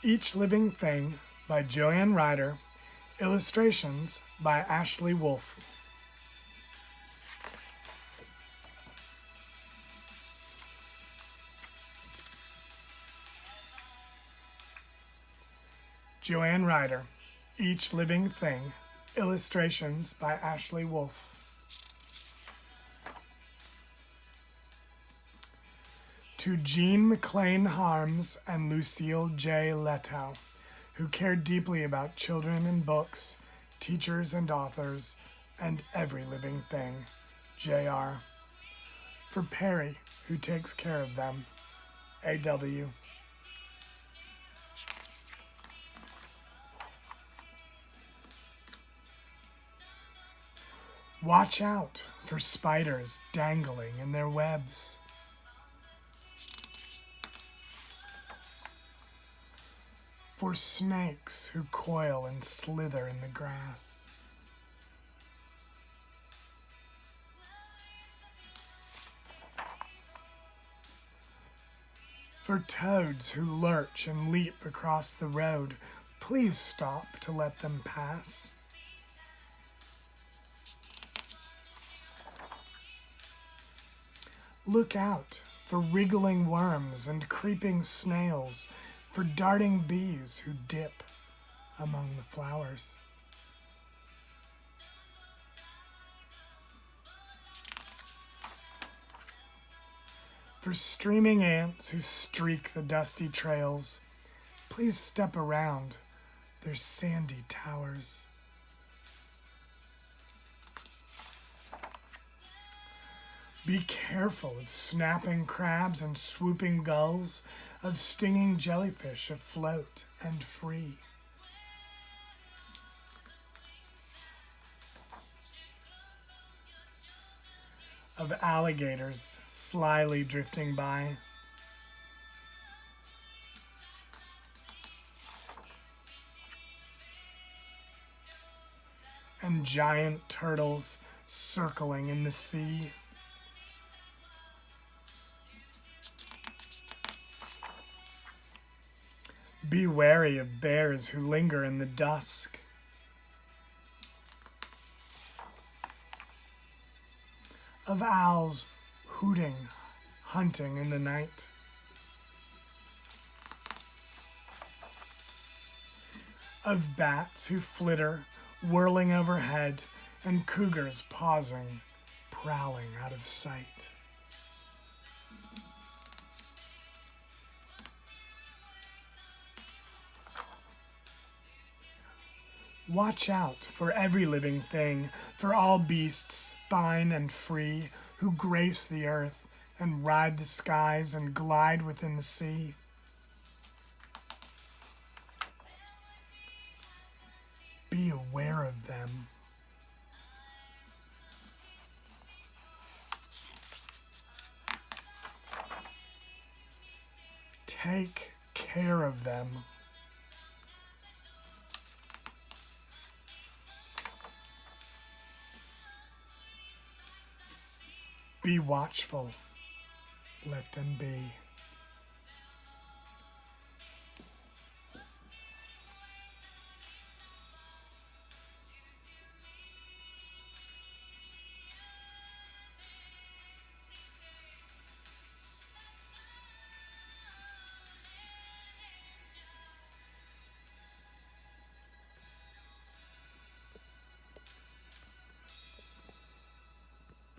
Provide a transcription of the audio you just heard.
Each Living Thing by Joanne Ryder. Illustrations by Ashley Wolff. Joanne Ryder. Each Living Thing. Illustrations by Ashley Wolff. To Jean McLean Harms and Lucille J. Letow, who cared deeply about children and books, teachers and authors, and every living thing. J.R. For Perry, who takes care of them. A.W. Watch out for spiders dangling in their webs. For snakes who coil and slither in the grass. For toads who lurch and leap across the road, please stop to let them pass. Look out for wriggling worms and creeping snails, for darting bees who dip among the flowers. For streaming ants who streak the dusty trails, please step around their sandy towers. Be careful of snapping crabs and swooping gulls, of stinging jellyfish afloat and free. Of alligators slyly drifting by. And giant turtles circling in the sea. Be wary of bears who linger in the dusk. Of owls hooting, hunting in the night. Of bats who flitter, whirling overhead, and cougars pausing, prowling out of sight. Watch out for every living thing, for all beasts, fine and free, who grace the earth and ride the skies and glide within the sea. Be aware of them. Take care of them. Be watchful. Let them be.